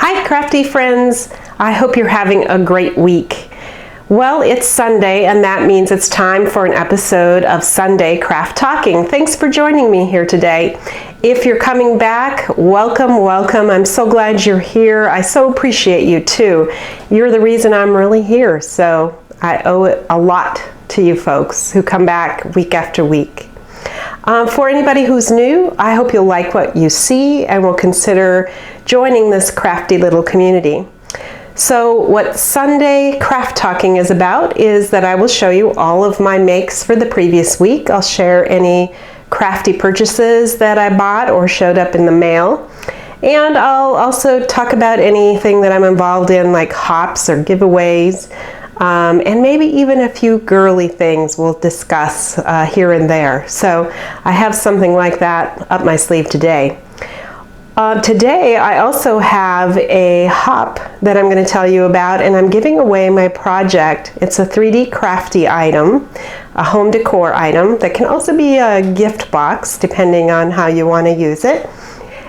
Hi crafty friends, I hope you're having a great week. Well, it's Sunday and that means it's time for an episode of Sunday Craft Talking. Thanks for joining me here today. If you're coming back, welcome, welcome. I'm so glad you're here. I so appreciate you too. You're the reason I'm really here, so I owe it a lot to you folks who come back week after week. For anybody who's new, I hope you'll like what you see and will consider joining this crafty little community. So what Sunday Craft Talking is about is that I will show you all of my makes for the previous week. I'll share any crafty purchases that I bought or showed up in the mail. And I'll also talk about anything that I'm involved in, like hops or giveaways. And maybe even a few girly things we'll discuss here and there. So I have something like that up my sleeve today. Today I also have a hop that I'm going to tell you about, and I'm giving away my project. It's a 3D crafty item, a home decor item that can also be a gift box depending on how you want to use it.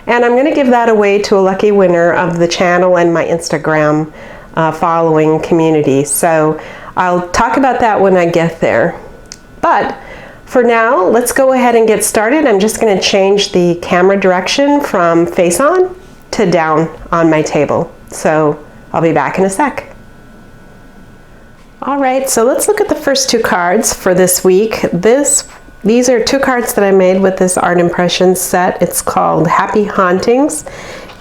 And I'm going to give that away to a lucky winner of the channel and my Instagram following community. So I'll talk about that when I get there. But for now, let's go ahead and get started. I'm just going to change the camera direction from face on to down on my table. So I'll be back in a sec. All right, so let's look at the first two cards for this week. These are two cards that I made with this art impression set. It's called Happy Hauntings.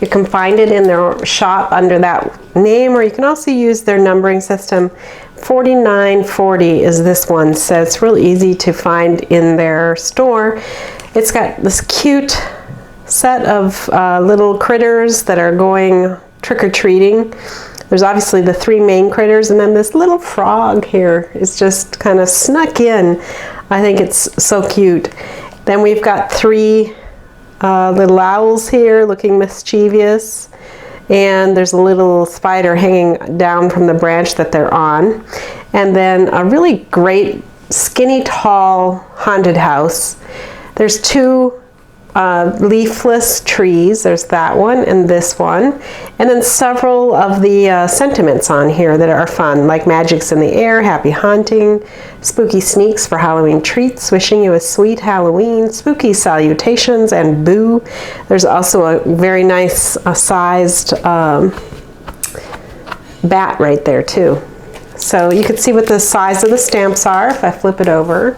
You can find it in their shop under that name, or you can also use their numbering system. 4940 is this one, so it's real easy to find in their store. It's got this cute set of little critters that are going trick-or-treating. There's obviously the three main critters, and then this little frog here is just kind of snuck in. I think it's so cute. Then we've got three little owls here looking mischievous, and there's a little spider hanging down from the branch that they're on, and then a really great skinny tall haunted house. There's two leafless trees. There's that one and this one, and then several of the sentiments on here that are fun, like magic's in the air, happy haunting, spooky sneaks for Halloween treats, wishing you a sweet Halloween, spooky salutations, and boo. There's also a very nice sized bat right there too. So you can see what the size of the stamps are if I flip it over.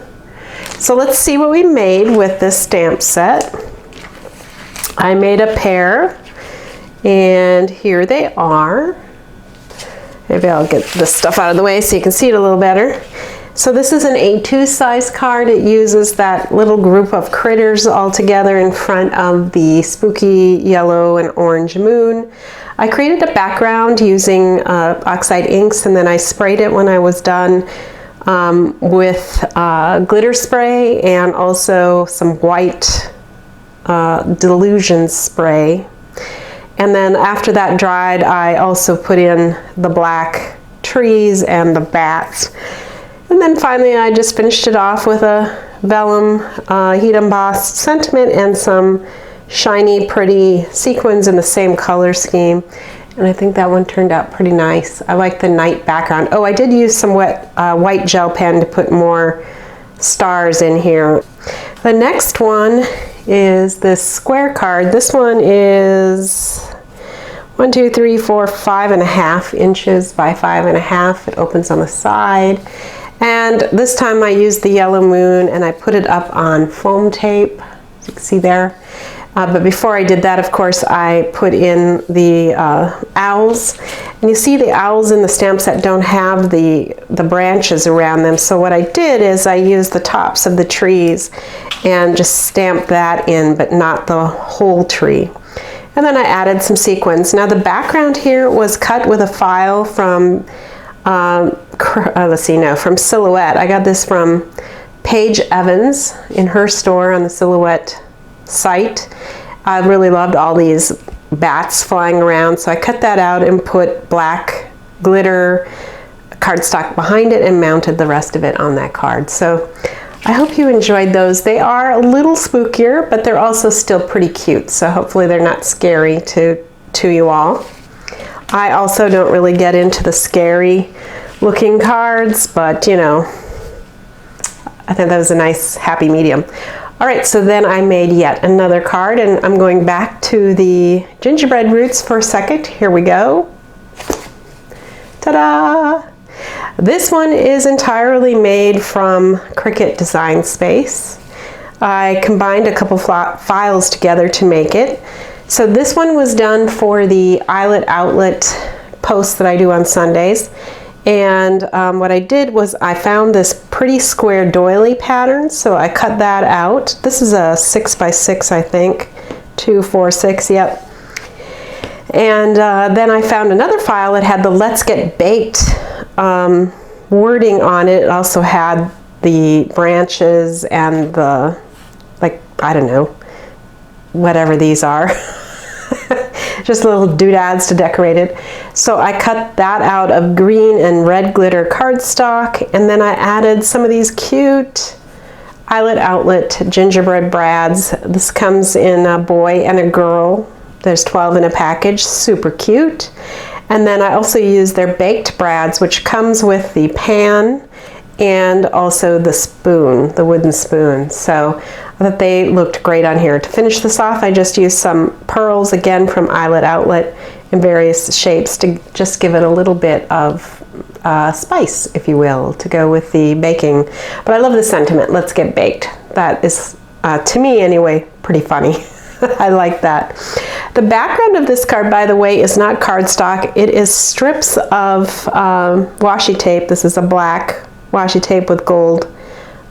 So let's see what we made with this stamp set. I made a pair, and here they are. Maybe I'll get this stuff out of the way so you can see it a little better. So this is an A2 size card. It uses that little group of critters all together in front of the spooky yellow and orange moon. I created a background using oxide inks, and then I sprayed it when I was done with glitter spray and also some white delusion spray. And then after that dried, I also put in the black trees and the bats. And then finally I just finished it off with a vellum heat embossed sentiment and some shiny pretty sequins in the same color scheme. And I think that one turned out pretty nice. I like the night background. Oh, I did use some white gel pen to put more stars in here. The next one is this square card. This one is 1, 2, 3, 4, 5.5 inches by 5.5. It opens on the side. And this time I used the yellow moon and I put it up on foam tape. As you can see there. But before I did that, of course, I put in the owls. And you see the owls in the stamp set don't have the branches around them. So what I did is I used the tops of the trees and just stamped that in, but not the whole tree. And then I added some sequins. Now the background here was cut with a file from, from Silhouette. I got this from Paige Evans in her store on the Silhouette site. I really loved all these bats flying around, so I cut that out and put black glitter cardstock behind it and mounted the rest of it on that card. So I hope you enjoyed those. They are a little spookier, but they're also still pretty cute, so hopefully they're not scary to you all. I also don't really get into the scary looking cards, but you know, I think that was a nice happy medium. All right, so then I made yet another card, and I'm going back to the gingerbread roots for a second. Here we go. Ta-da! This one is entirely made from Cricut Design Space. I combined a couple files together to make it. So this one was done for the Eyelet outlet posts that I do on Sundays. And what I did was I found this pretty square doily pattern, so I cut that out. This is a 6x6, I think, 2, 4, 6, yep. And then I found another file that had the Let's Get Baked wording on it. It also had the branches and the, like, I don't know, whatever these are. Just little doodads to decorate it. So I cut that out of green and red glitter cardstock, and then I added some of these cute Eyelet outlet gingerbread brads. This comes in a boy and a girl. There's 12 in a package, super cute. And then I also used their baked brads, which comes with the pan and also the spoon, the wooden spoon. So I thought they looked great on here. To finish this off, I just used some pearls, again from Eyelet Outlet, in various shapes to just give it a little bit of spice, if you will, to go with the baking. But I love the sentiment, let's get baked. That is, to me anyway, pretty funny. I like that. The background of this card, by the way, is not cardstock. It is strips of washi tape. This is a black washi tape with gold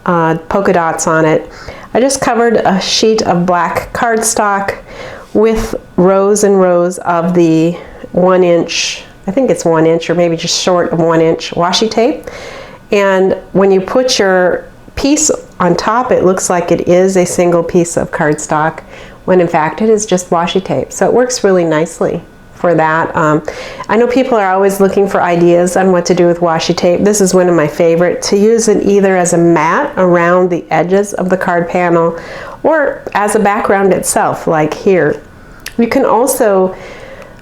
polka dots on it. I just covered a sheet of black cardstock with rows and rows of the 1 inch, I think it's 1 inch or maybe just short of 1 inch washi tape. And when you put your piece on top, it looks like it is a single piece of cardstock, when in fact it is just washi tape. So it works really nicely for that. I know people are always looking for ideas on what to do with washi tape. This is one of my favorite, to use it either as a mat around the edges of the card panel or as a background itself, like here. You can also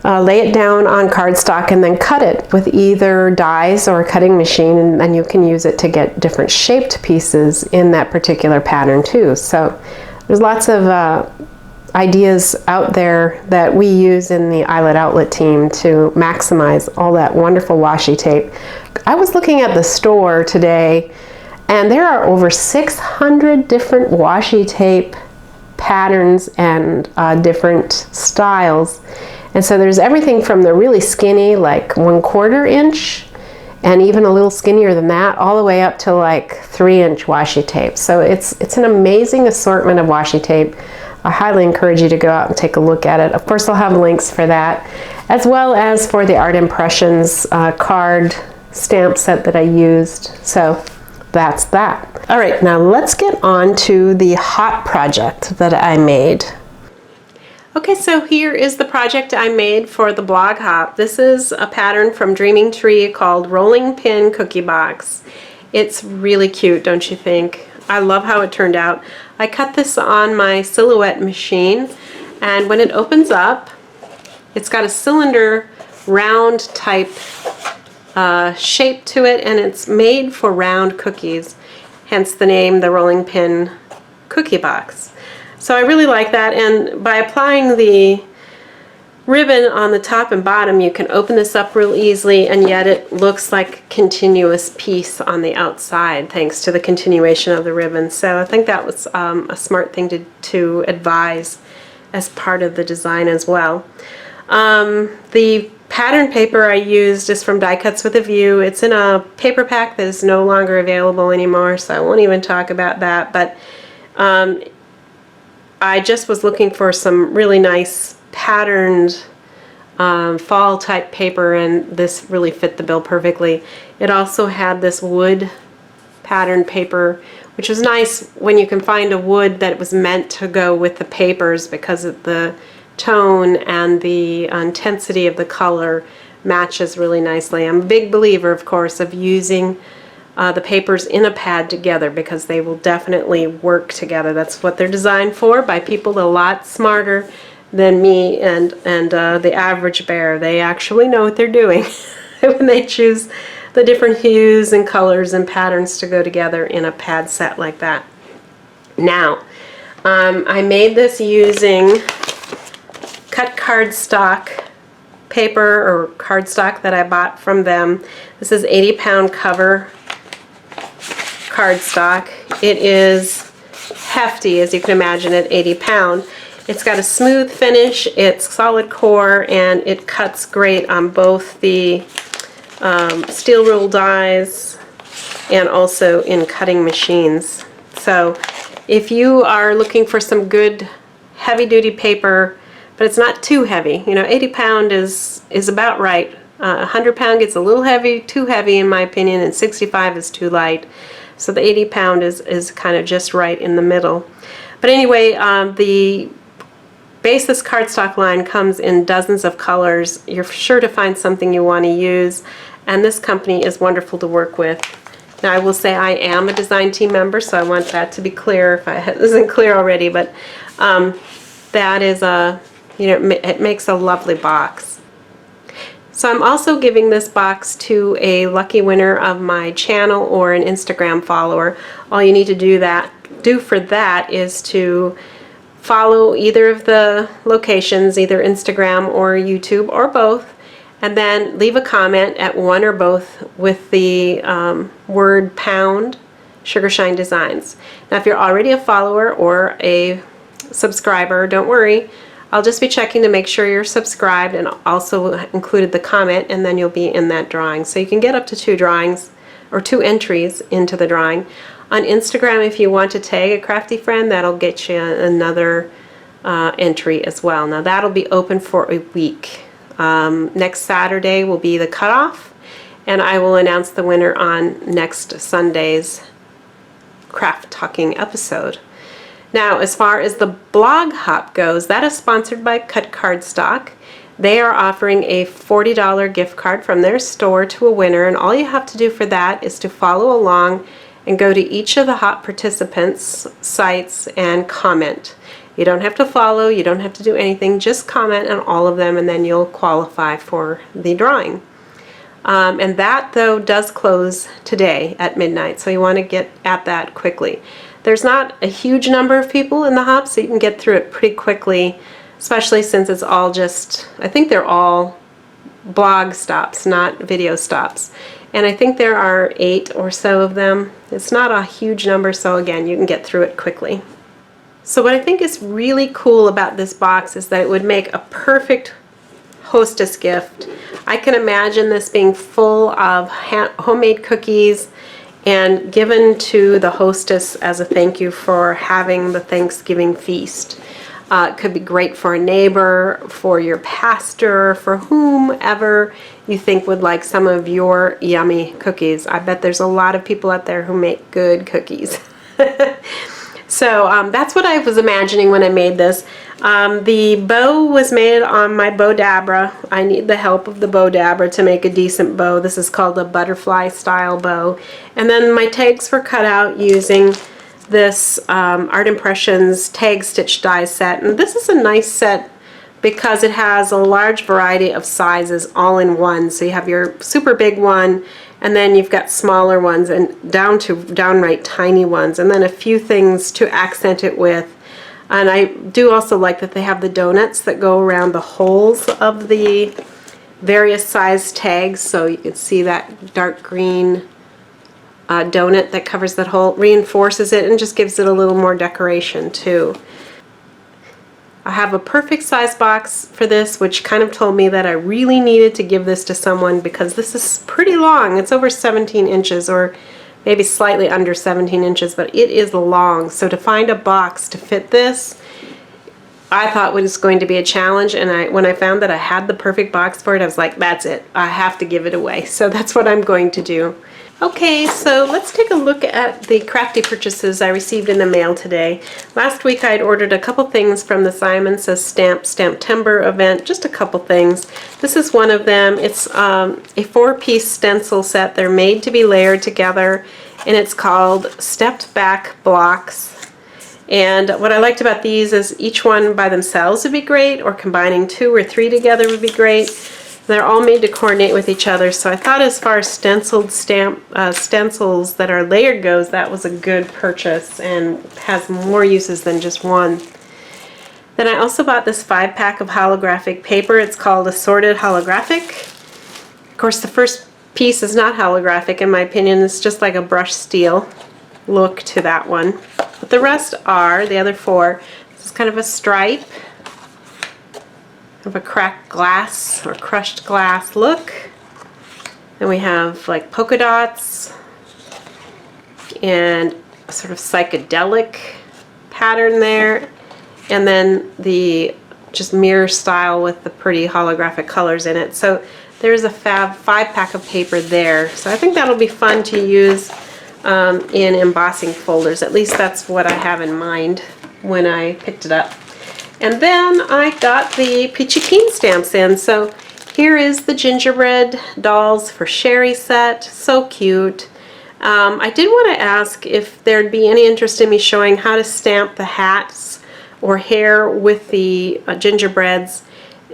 lay it down on cardstock and then cut it with either dies or a cutting machine, and then you can use it to get different shaped pieces in that particular pattern too. So there's lots of ideas out there that we use in the Eyelet Outlet team to maximize all that wonderful washi tape. I was looking at the store today, and there are over 600 different washi tape patterns and different styles. And so there's everything from the really skinny, like 1/4 inch, and even a little skinnier than that, all the way up to like 3 inch washi tape. So it's an amazing assortment of washi tape. I highly encourage you to go out and take a look at it. Of course, I'll have links for that, as well as for the Art Impressions card stamp set that I used. So that's that. All right, now let's get on to the hot project that I made. Okay, so here is the project I made for the blog hop. This is a pattern from Dreaming Tree called Rolling Pin Cookie Box. It's really cute, don't you think? I love how it turned out. I cut this on my Silhouette machine, and when it opens up, it's got a cylinder round type shape to it, and it's made for round cookies, hence the name, the Rolling Pin Cookie Box. So I really like that, and by applying the ribbon on the top and bottom, you can open this up real easily, and yet it looks like a continuous piece on the outside thanks to the continuation of the ribbon. So I think that was a smart thing to advise as part of the design as well. The pattern paper I used is from Die Cuts with a View. It's in a paper pack that is no longer available anymore, so I won't even talk about that. But I just was looking for some really nice patterned fall type paper, and this really fit the bill perfectly. It also had this wood patterned paper, which was nice when you can find a wood that was meant to go with the papers, because of the tone and the intensity of the color matches really nicely. I'm a big believer, of course, of using the papers in a pad together, because they will definitely work together. That's what they're designed for, by people a lot smarter than me and the average bear. They actually know what they're doing when they choose the different hues and colors and patterns to go together in a pad set like that. Now, I made this using cut cardstock paper or cardstock that I bought from them. This is 80-pound cover cardstock. It is hefty, as you can imagine, at 80 pound. It's got a smooth finish, it's solid core, and it cuts great on both the steel rule dies and also in cutting machines. So if you are looking for some good heavy-duty paper, but it's not too heavy, you know, 80 pound is about right. 100 pound gets a little heavy, too heavy in my opinion, and 65 is too light. So the 80 pound is kind of just right in the middle. But anyway, the baseless cardstock line comes in dozens of colors. You're sure to find something you want to use, and this company is wonderful to work with. Now I will say I am a design team member, so I want that to be clear if it isn't clear already, but that is you know, it makes a lovely box. So I'm also giving this box to a lucky winner of my channel or an Instagram follower. All you need to do for that is to follow either of the locations, either Instagram or YouTube or both, and then leave a comment at one or both with the word pound Sugar Shine Designs. Now if you're already a follower or a subscriber, don't worry. I'll just be checking to make sure you're subscribed and also included the comment, and then you'll be in that drawing. So you can get up to 2 drawings or 2 entries into the drawing. On Instagram, if you want to tag a crafty friend, that'll get you another entry as well. Now that'll be open for a week. Next Saturday will be the cutoff, and I will announce the winner on next Sunday's Craft Talking episode. Now, as far as the blog hop goes, that is sponsored by Cut Cardstock. They are offering a $40 gift card from their store to a winner, and all you have to do for that is to follow along and go to each of the hop participants' sites and comment. You don't have to follow, you don't have to do anything, just comment on all of them and then you'll qualify for the drawing. And that, though, does close today at midnight, so you want to get at that quickly. There's not a huge number of people in the hop, so you can get through it pretty quickly, especially since it's all just, I think they're all blog stops, not video stops. And I think there are 8 or so of them. It's not a huge number, so again, you can get through it quickly. So what I think is really cool about this box is that it would make a perfect hostess gift. I can imagine this being full of homemade cookies and given to the hostess as a thank you for having the Thanksgiving feast. It could be great for a neighbor, for your pastor, for whomever you think would like some of your yummy cookies. I bet there's a lot of people out there who make good cookies. So that's what I was imagining when I made this. The bow was made on my bow dabra. I need the help of the bow dabra to make a decent bow. This is called a butterfly style bow. And then my tags were cut out using this Art Impressions tag stitch die set. And this is a nice set because it has a large variety of sizes all in one. So you have your super big one, and then you've got smaller ones and down to downright tiny ones, and then a few things to accent it with. And I do also like that they have the donuts that go around the holes of the various size tags, so you can see that dark green donut that covers that hole, reinforces it and just gives it a little more decoration too. I have a perfect size box for this, which kind of told me that I really needed to give this to someone because this is pretty long. It's over 17 inches or maybe slightly under 17 inches, but it is long. So to find a box to fit this, I thought was going to be a challenge, and when I found that I had the perfect box for it, I was like, that's it. I have to give it away. So that's what I'm going to do. Okay, so let's take a look at the crafty purchases I received in the mail today. Last week I'd ordered a couple things from the Simon Says Stamptember event, just a couple things. This is one of them. It's a 4-piece stencil set. They're made to be layered together, and it's called Stepped Back Blocks. And what I liked about these is each one by themselves would be great, or combining 2 or 3 together would be great. They're all made to coordinate with each other, so I thought as far as stenciled stencils that are layered goes, that was a good purchase and has more uses than just one. Then I also bought this 5-pack of holographic paper. It's called Assorted Holographic. Of course, the first piece is not holographic in my opinion. It's just like a brushed steel look to that one. But the rest are, the other 4, this is kind of a stripe, of a cracked glass or crushed glass look. Then we have like polka dots and a sort of psychedelic pattern there. And then the just mirror style with the pretty holographic colors in it. So there's a fab 5-pack of paper there. So I think that'll be fun to use in embossing folders. At least that's what I have in mind when I picked it up. And then I got the Peachy Keen stamps in. So here is the Gingerbread Dolls for Sherry set. So cute. I did want to ask if there'd be any interest in me showing how to stamp the hats or hair with the gingerbreads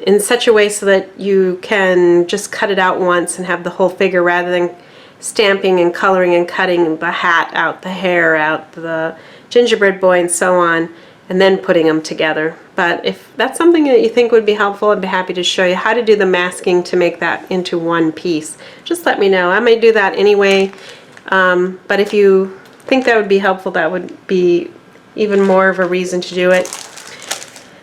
in such a way so that you can just cut it out once and have the whole figure rather than stamping and coloring and cutting the hat out, the hair out, the gingerbread boy and so on, and then putting them together. But if that's something that you think would be helpful, I'd be happy to show you how to do the masking to make that into one piece. Just let me know. I may do that anyway, but if you think that would be helpful, that would be even more of a reason to do it.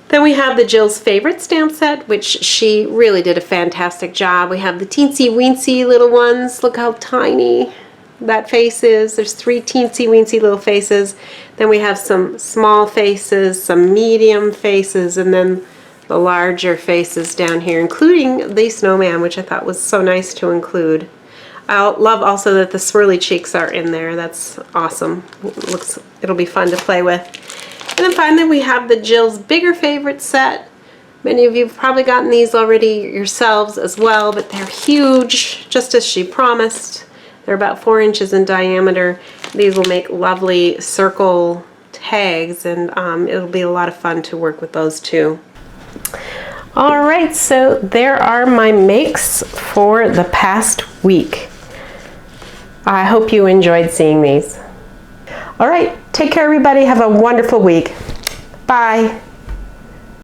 Then we have the Jill's Favorite stamp set, which she really did a fantastic job. We have the teensy weensy little ones. Look how tiny that face is. There's 3 teensy weensy little faces. Then we have some small faces, some medium faces, and then the larger faces down here, including the snowman, which I thought was so nice to include. I love also that the swirly cheeks are in there. That's awesome. It'll be fun to play with. And then finally we have the Jill's Bigger Favorite set. Many of you have probably gotten these already yourselves as well, but they're huge, just as she promised. They're about 4 inches in diameter. These will make lovely circle tags, and it'll be a lot of fun to work with those too. Alright, so there are my makes for the past week. I hope you enjoyed seeing these. Alright, take care everybody. Have a wonderful week. Bye.